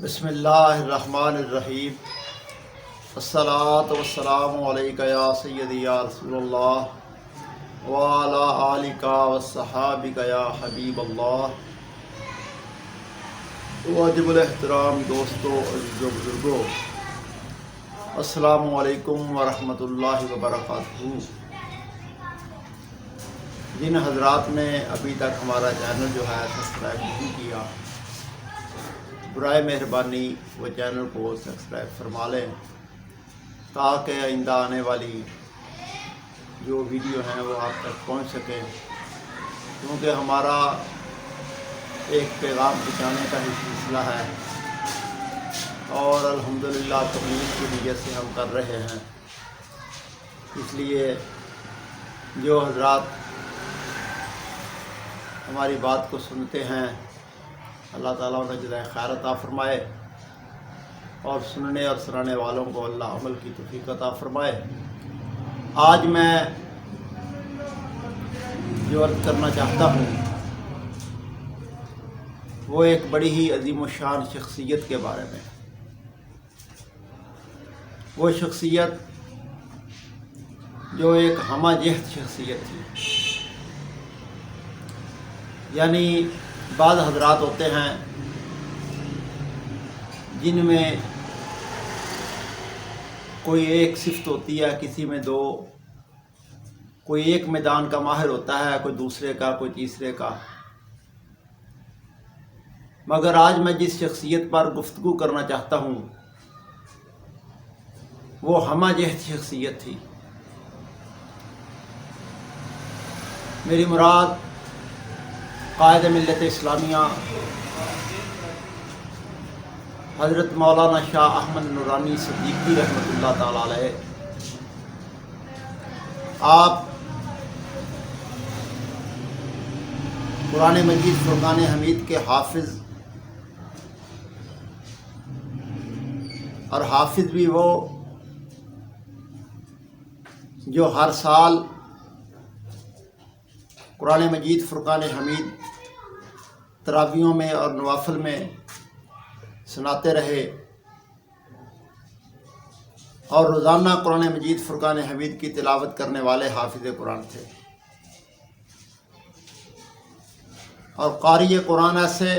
بسم اللہ الرحمن الرحیم۔ الصلاۃ والسلام علیک یا سیدی یا رسول اللہ وعلی آلک وصحابک یا حبیب اللہ۔ واجب الاحترام دوستو، عزیزو، بزرگو، السلام علیکم ورحمۃ اللہ وبرکاتہ۔ جن حضرات نے ابھی تک ہمارا چینل جو ہے سبسکرائب نہیں کیا، برائے مہربانی وہ چینل کو سبسکرائب فرما لیں تاکہ آئندہ آنے والی جو ویڈیو ہیں وہ آپ تک پہنچ سکیں، کیونکہ ہمارا ایک پیغام پہنچانے کا ہی سلسلہ ہے اور الحمدللہ تبلیغ کی نیت سے ہم کر رہے ہیں۔ اس لیے جو حضرات ہماری بات کو سنتے ہیں، اللہ تعالیٰ انہیں جزائے خیر عطا فرمائے، اور سننے اور سنانے والوں کو اللہ عمل کی توفیق عطا فرمائے۔ آج میں جو عرض کرنا چاہتا ہوں وہ ایک بڑی ہی عظیم الشان شخصیت کے بارے میں۔ وہ شخصیت جو ایک ہمہ جہت شخصیت تھی، یعنی بعض حضرات ہوتے ہیں جن میں کوئی ایک صفت ہوتی ہے، کسی میں دو، کوئی ایک میدان کا ماہر ہوتا ہے، کوئی دوسرے کا، کوئی تیسرے کا۔ مگر آج میں جس شخصیت پر گفتگو کرنا چاہتا ہوں وہ ہمہ جہت شخصیت تھی۔ میری مراد قائد ملت اسلامیہ حضرت مولانا شاہ احمد نورانی صدیقی رحمۃ اللہ تعالی علیہ۔ آپ قرآن مجید فرقان حمید کے حافظ، اور حافظ بھی وہ جو ہر سال قرآن مجید فرقان حمید تراویحوں میں اور نوافل میں سناتے رہے، اور روزانہ قرآن مجید فرقان حمید کی تلاوت کرنے والے حافظ قرآن تھے، اور قاری قرآن ایسے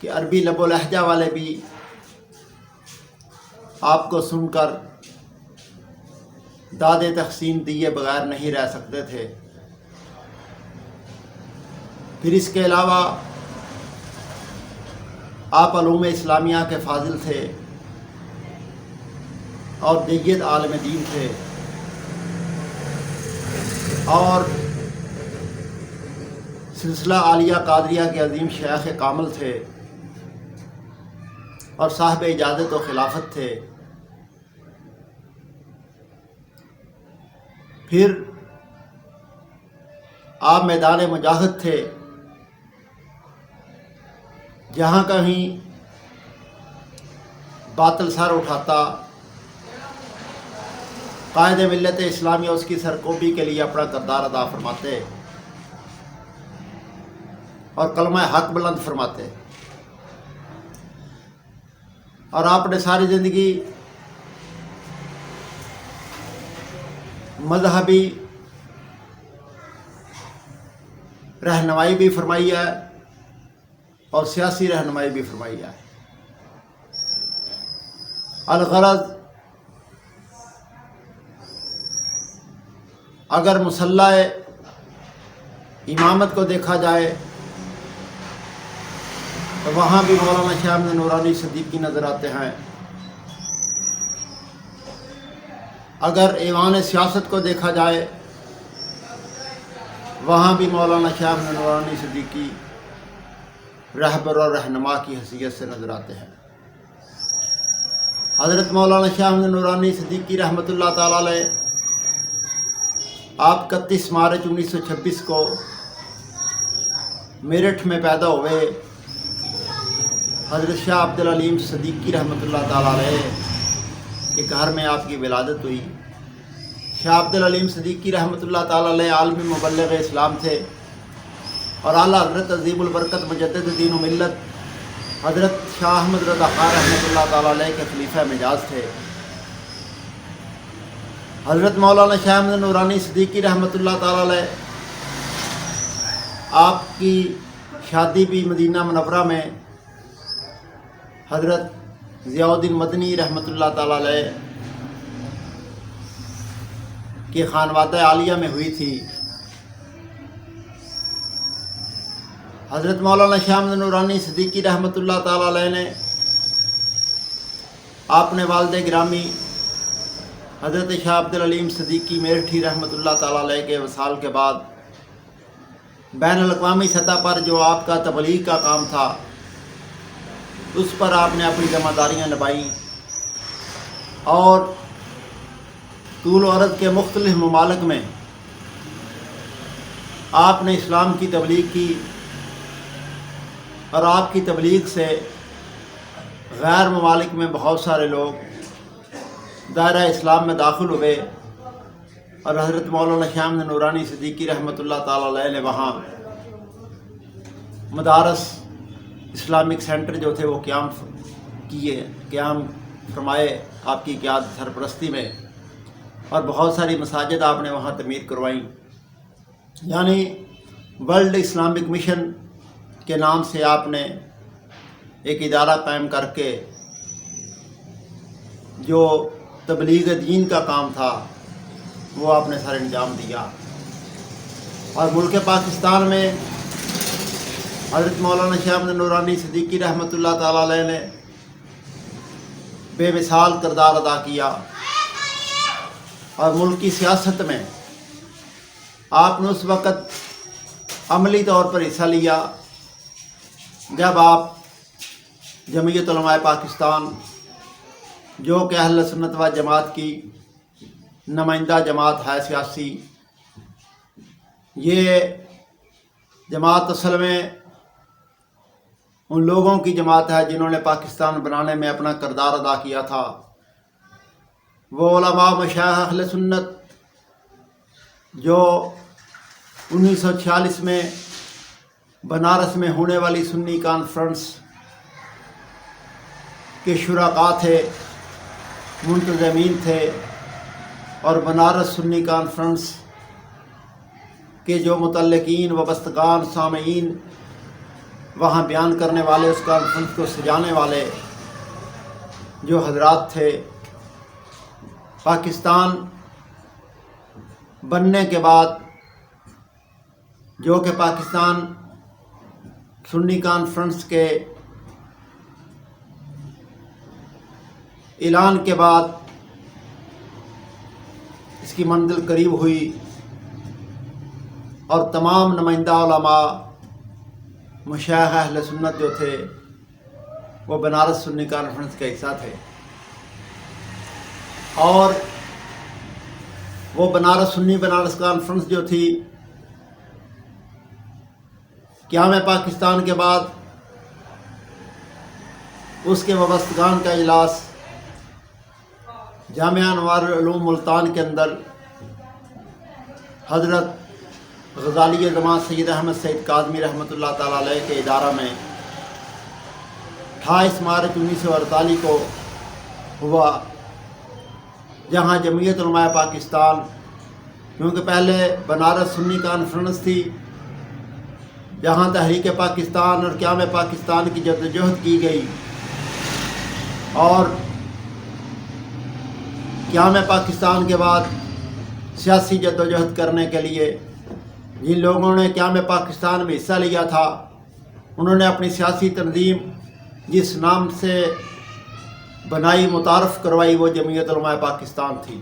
کہ عربی لب و لہجہ والے بھی آپ کو سن کر داد تحسین دیے بغیر نہیں رہ سکتے تھے۔ پھر اس کے علاوہ آپ علوم اسلامیہ کے فاضل تھے اور جید عالم دین تھے، اور سلسلہ عالیہ قادریہ کے عظیم شیخ کامل تھے، اور صاحب اجازت و خلافت تھے۔ پھر آپ میدان مجاہد تھے، جہاں کہیں باطل سر اٹھاتا، قائد ملت اسلامیہ اس کی سرکوبی کے لیے اپنا کردار ادا فرماتے اور کلمہ حق بلند فرماتے، اور آپ نے ساری زندگی مذہبی رہنمائی بھی فرمائی ہے اور سیاسی رہنمائی بھی فرمائی ہے۔ الغرض اگر مسلح امامت کو دیکھا جائے تو وہاں بھی مولانا شاہ احمد نورانی صدیقی نظر آتے ہیں، اگر ایوان سیاست کو دیکھا جائے وہاں بھی مولانا شاہ احمد نورانی صدیقی رہبر اور رہنما کی حیثیت سے نظر آتے ہیں۔ حضرت مولانا شاہ احمد نورانی صدیقی رحمۃ اللہ تعالی علیہ آپ 31 مارچ 1926 کو میرٹھ میں پیدا ہوئے۔ حضرت شاہ عبدالعلیم صدیقی رحمۃ اللہ تعالی علیہ کے گھر میں آپ کی ولادت ہوئی۔ شاہ عبدالعلیم صدیقی رحمۃ اللہ تعالی علیہ عالم مبلغ اسلام تھے، اور اعلیٰ حضرت عظیم البرکت مجدد دین و ملت حضرت شاہ احمد رضا خان رحمۃ اللہ تعالیٰ علیہ کے خلیفہ مجاز تھے۔ حضرت مولانا شاہ احمد نورانی صدیقی رحمۃ اللہ تعالیٰ علیہ، آپ کی شادی بھی مدینہ منورہ میں حضرت ضیاء الدین مدنی رحمۃ اللہ تعالیٰ علیہ کی خانوادہ عالیہ میں ہوئی تھی۔ حضرت مولانا شاہ احمد نورانی صدیقی رحمۃ اللہ تعالیٰ علیہ نے آپ نے والد گرامی حضرت شاہ عبد العلیم صدیقی میرٹھی رحمۃ اللہ تعالیٰ علیہ کے وصال کے بعد بین الاقوامی سطح پر جو آپ کا تبلیغ کا کام تھا، اس پر آپ نے اپنی ذمہ داریاں نبھائیں اور طول و عرض کے مختلف ممالک میں آپ نے اسلام کی تبلیغ کی، اور آپ کی تبلیغ سے غیر ممالک میں بہت سارے لوگ دائرہ اسلام میں داخل ہوئے، اور حضرت مولانا شاہ احمد نورانی صدیقی رحمۃ اللہ تعالیٰ علیہ نے وہاں مدارس اسلامک سینٹر جو تھے وہ قیام فرمائے آپ کی قیادت سرپرستی میں، اور بہت ساری مساجد آپ نے وہاں تعمیر کروائیں۔ یعنی ورلڈ اسلامک مشن کے نام سے آپ نے ایک ادارہ قائم کر کے جو تبلیغ دین کا کام تھا وہ آپ نے سر انجام دیا۔ اور ملک پاکستان میں حضرت مولانا شاہ احمد نورانی صدیقی رحمۃ اللہ تعالیٰ علیہ نے بے مثال کردار ادا کیا، اور ملک کی سیاست میں آپ نے اس وقت عملی طور پر حصہ لیا جب آپ جمعیت علماء پاکستان، جو کہ اہل سنت و جماعت کی نمائندہ جماعت ہے سیاسی، یہ جماعت اصل میں ان لوگوں کی جماعت ہے جنہوں نے پاکستان بنانے میں اپنا کردار ادا کیا تھا۔ وہ علماء مشائخ اہل سنت جو 1946 میں بنارس میں ہونے والی سنی کانفرنس کے شرکاء تھے، منتظمین تھے، اور بنارس سنی کانفرنس کے جو متعلقین، وابستگان، سامعین، وہاں بیان کرنے والے، اس کانفرنس کو سجانے والے جو حضرات تھے، پاکستان بننے کے بعد جو کہ پاکستان سنی کانفرنس کے اعلان کے بعد اس کی منزل قریب ہوئی، اور تمام نمائندہ علماء مشائخ اہل سنت جو تھے وہ بنارس سنی کانفرنس کا حصہ تھے، اور وہ بنارس کانفرنس جو تھی قیام پاکستان کے بعد اس کے وابستگان کا اجلاس جامعہ انوار العلوم ملتان کے اندر حضرت غزالی زمان سید احمد سعید کاظمی رحمۃ اللہ تعالیٰ علیہ کے ادارہ میں 28 مارچ 1948 کو ہوا، جہاں جمعیت علماء پاکستان، کیونکہ پہلے بنارس سنی کانفرنس تھی جہاں تحریک پاکستان اور قیام پاکستان کی جدوجہد کی گئی، اور قیام پاکستان کے بعد سیاسی جدوجہد کرنے کے لیے جن لوگوں نے قیام پاکستان میں حصہ لیا تھا، انہوں نے اپنی سیاسی تنظیم جس نام سے بنائی، متعارف کروائی، وہ جمعیت علماء پاکستان تھی۔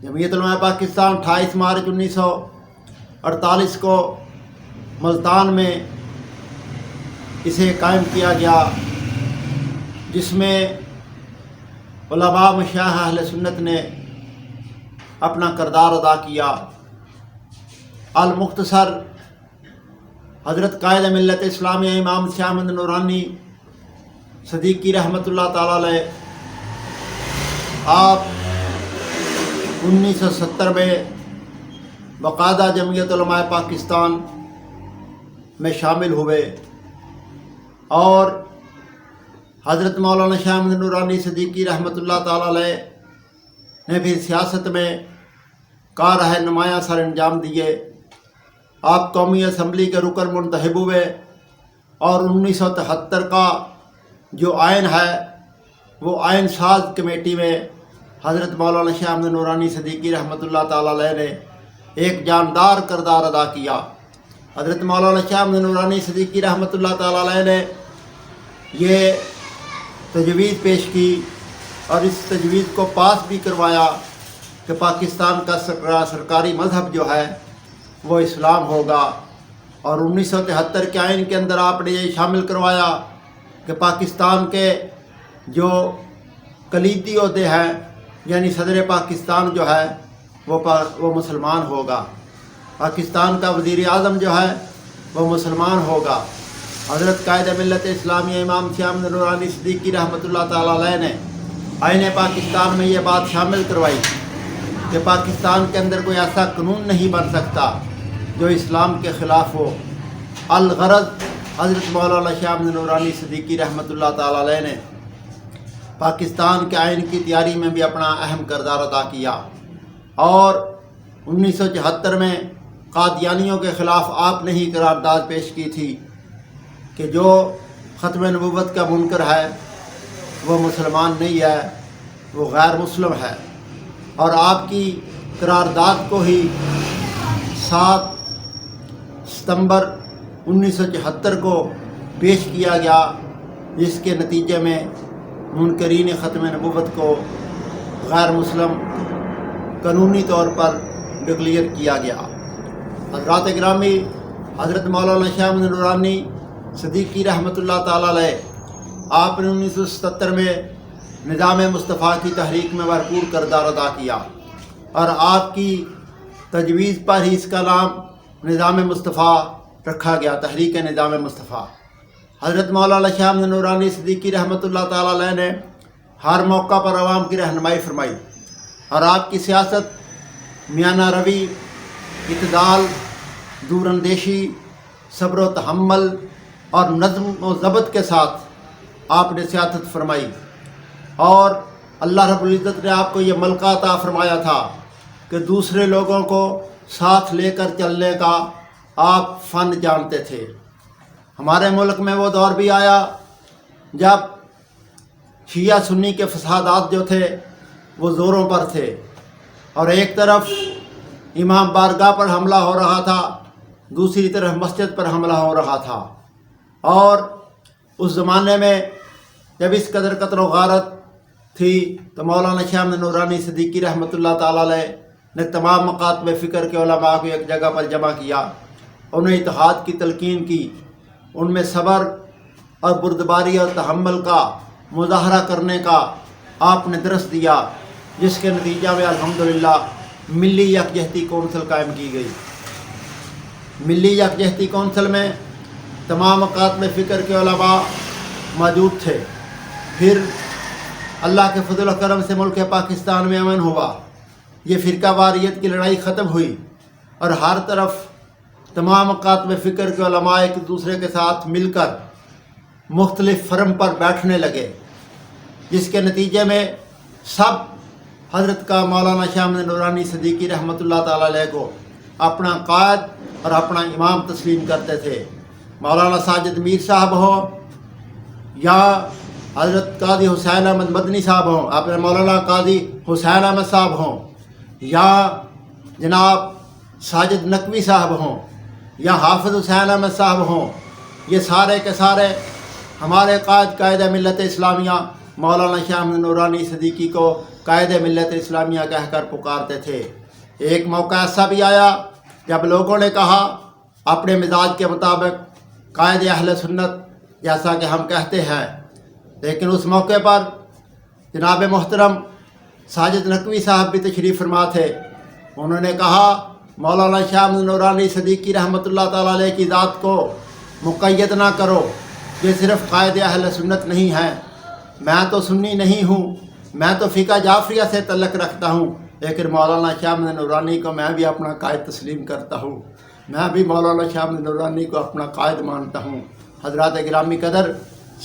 جمعیت علماء پاکستان 28 مارچ 1948 کو ملتان میں اسے قائم کیا گیا، جس میں علماء مشائخ اہل سنت نے اپنا کردار ادا کیا۔ المختصر حضرت قائد ملت اسلامیہ امام شاہ احمد نورانی صدیقی رحمۃ اللہ تعالیٰ علیہ، آپ 1970 میں باقاعدہ جمعیت علماء پاکستان میں شامل ہوئے، اور حضرت مولانا شاہ احمد نورانی صدیقی رحمۃ اللہ تعالیٰ علیہ نے بھی سیاست میں کارہ نمایاں سر انجام دیے۔ آپ قومی اسمبلی کے رکن منتخب ہوئے اور 1973 کا جو آئین ہے وہ آئین ساز کمیٹی میں حضرت مولانا شاہ احمد نورانی صدیقی رحمۃ اللہ تعالیٰ علیہ نے ایک جاندار کردار ادا کیا۔ حضرت مولانا شاہ احمد نورانی صدیقی رحمۃ اللہ تعالیٰ علیہ نے یہ تجویز پیش کی اور اس تجویز کو پاس بھی کروایا کہ پاکستان کا سرکاری مذہب جو ہے وہ اسلام ہوگا، اور 1973 کے آئین کے اندر آپ نے یہ شامل کروایا کہ پاکستان کے جو کلیدی عہدے ہیں یعنی صدر پاکستان جو ہے وہ مسلمان ہوگا، پاکستان کا وزیر اعظم جو ہے وہ مسلمان ہوگا۔ حضرت قائد ملت اسلامیہ امام شاہ احمد نورانی صدیقی رحمۃ اللہ تعالیٰ علیہ نے آئین پاکستان میں یہ بات شامل کروائی کہ پاکستان کے اندر کوئی ایسا قانون نہیں بن سکتا جو اسلام کے خلاف ہو۔ الغرض حضرت مولانا شاہ احمد نورانی صدیقی رحمۃ اللہ تعالیٰ علیہ نے پاکستان کے آئین کی تیاری میں بھی اپنا اہم کردار ادا کیا، اور 1974 میں قادیانیوں کے خلاف آپ نے ہی قرارداد پیش کی تھی کہ جو ختم نبوت کا منکر ہے وہ مسلمان نہیں ہے، وہ غیر مسلم ہے، اور آپ کی قرارداد کو ہی 7 ستمبر 1974 کو پیش کیا گیا، جس کے نتیجے میں منکرین ختم نبوت کو غیر مسلم قانونی طور پر ڈکلیئر کیا گیا۔ حضرات گرامی، حضرت مولانا شاہ احمد نورانی صدیقی رحمۃ اللہ تعالیٰ علیہ آپ نے 1977 میں نظام مصطفیٰ کی تحریک میں بھرپور کردار ادا کیا، اور آپ کی تجویز پر ہی اس کا نام نظام مصطفیٰ رکھا گیا، تحریک نظام مصطفیٰ۔ حضرت مولانا شاہ احمد نورانی صدیقی رحمۃ اللہ تعالیٰ علیہ نے ہر موقع پر عوام کی رہنمائی فرمائی، اور آپ کی سیاست میانہ روی، اعتدال، دور اندیشی، صبر و تحمل اور نظم و ضبط کے ساتھ آپ نے سیاست فرمائی، اور اللہ رب العزت نے آپ کو یہ ملکہ عطا فرمایا تھا کہ دوسرے لوگوں کو ساتھ لے کر چلنے کا آپ فن جانتے تھے۔ ہمارے ملک میں وہ دور بھی آیا جب شیعہ سنی کے فسادات جو تھے وہ زوروں پر تھے، اور ایک طرف امام بارگاہ پر حملہ ہو رہا تھا، دوسری طرف مسجد پر حملہ ہو رہا تھا، اور اس زمانے میں جب اس قدر قتل و غارت تھی تو مولانا شاہ احمد نورانی صدیقی رحمۃ اللہ تعالیٰ علیہ نے تمام مکاتب فکر کے علماء کو ایک جگہ پر جمع کیا، انہیں اتحاد کی تلقین کی، ان میں صبر اور بردباری اور تحمل کا مظاہرہ کرنے کا آپ نے درس دیا، جس کے نتیجہ میں الحمدللہ ملی یکجہتی کونسل قائم کی گئی۔ ملی یکجہتی کونسل میں تمام مکاتب فکر کے علماء موجود تھے۔ پھر اللہ کے فضل و کرم سے ملک پاکستان میں امن ہوا، یہ فرقہ واریت کی لڑائی ختم ہوئی، اور ہر طرف تمام مکاتب فکر کے علماء ایک دوسرے کے ساتھ مل کر مختلف فرم پر بیٹھنے لگے، جس کے نتیجے میں سب حضرت کا مولانا شاہ احمد نورانی صدیقی رحمۃ اللہ تعالیٰ علیہ کو اپنا قائد اور اپنا امام تسلیم کرتے تھے۔ مولانا ساجد میر صاحب ہوں یا حضرت قاضی حسین احمد مدنی صاحب ہوں، اپنے مولانا قاضی حسین احمد صاحب ہوں، یا جناب ساجد نقوی صاحب ہوں، یا حافظ حسین احمد صاحب ہوں، یہ سارے کے سارے ہمارے قائد ملت اسلامیہ مولانا شاہ احمد نورانی صدیقی کو قائد ملت اسلامیہ کہہ کر پکارتے تھے۔ ایک موقع ایسا بھی آیا جب لوگوں نے کہا اپنے مزاج کے مطابق قائد اہل سنت جیسا کہ ہم کہتے ہیں، لیکن اس موقع پر جناب محترم ساجد نقوی صاحب بھی تشریف فرما تھے۔ انہوں نے کہا مولانا شاہ احمد نورانی صدیقی رحمۃ اللہ تعالیٰ علیہ کی ذات کو مقید نہ کرو، یہ صرف قائد اہل سنت نہیں ہے، میں تو سنی نہیں ہوں، میں تو فقہ جعفریہ سے تعلق رکھتا ہوں، لیکن مولانا شاہ احمد نورانی کو میں بھی اپنا قائد تسلیم کرتا ہوں، میں بھی مولانا شاہ احمد نورانی کو اپنا قائد مانتا ہوں۔ حضرات گرامی قدر،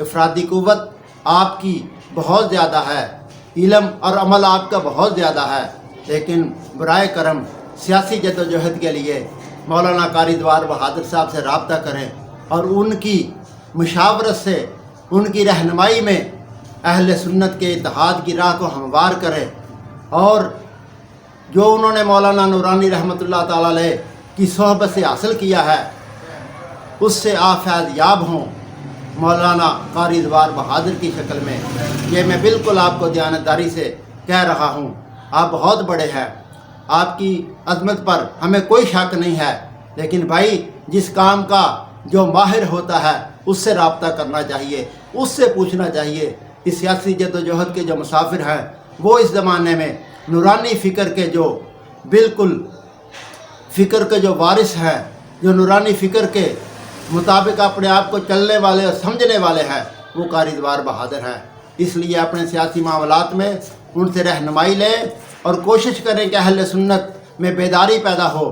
افرادی قوت آپ کی بہت زیادہ ہے، علم اور عمل آپ کا بہت زیادہ ہے، لیکن برائے کرم سیاسی جدوجہد کے لیے مولانا قاری دوار بہادر صاحب سے رابطہ کریں اور ان کی مشاورت سے، ان کی رہنمائی میں اہل سنت کے اتحاد کی راہ کو ہموار کریں، اور جو انہوں نے مولانا نورانی رحمۃ اللہ تعالی علیہ کی صحبت سے حاصل کیا ہے اس سے آپ فیض یاب ہوں مولانا قاری دوار بہادر کی شکل میں۔ یہ میں بالکل آپ کو دیانتداری سے کہہ رہا ہوں، آپ بہت بڑے ہیں، آپ کی عظمت پر ہمیں کوئی شک نہیں ہے، لیکن بھائی جس کام کا جو ماہر ہوتا ہے اس سے رابطہ کرنا چاہیے، اس سے پوچھنا چاہیے۔ اس سیاسی جدوجہد کے جو مسافر ہیں وہ اس زمانے میں نورانی فکر کے جو بالکل فکر کے جو وارث ہیں، جو نورانی فکر کے مطابق اپنے آپ کو چلنے والے اور سمجھنے والے ہیں، وہ قاری دوار بہادر ہیں۔ اس لیے اپنے سیاسی معاملات میں ان سے رہنمائی لیں اور کوشش کریں کہ اہل سنت میں بیداری پیدا ہو،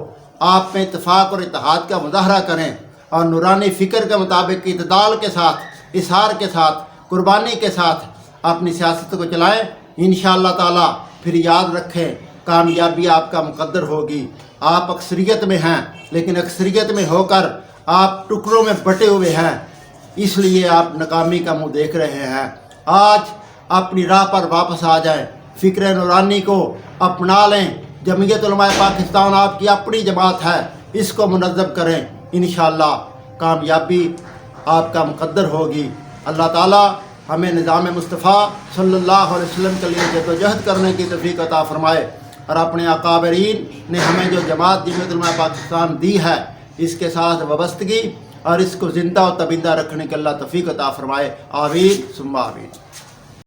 آپ میں اتفاق اور اتحاد کا مظاہرہ کریں اور نورانی فکر کے مطابق اعتدال کے ساتھ، اظہار کے ساتھ، قربانی کے ساتھ اپنی سیاست کو چلائیں۔ انشاءاللہ تعالی پھر یاد رکھیں کامیابی آپ کا مقدر ہوگی۔ آپ اکثریت میں ہیں، لیکن اکثریت میں ہو کر آپ ٹکڑوں میں بٹے ہوئے ہیں، اس لیے آپ ناکامی کا منہ دیکھ رہے ہیں۔ آج اپنی راہ پر واپس آ جائیں، فکر نورانی کو اپنا لیں۔ جمعیت علماء پاکستان آپ کی اپنی جماعت ہے، اس کو منظم کریں، انشاءاللہ کامیابی آپ کا مقدر ہوگی۔ اللہ تعالی ہمیں نظام مصطفیٰ صلی اللہ علیہ وسلم کے لیے جدوجہد کرنے کی توفیق عطا فرمائے، اور اپنے اکابرین نے ہمیں جو جماعت جمعیت علماء پاکستان دی ہے اس کے ساتھ وابستگی اور اس کو زندہ و تبندہ رکھنے کے اللہ توفیق عطا فرمائے۔ آمین ثم آمین۔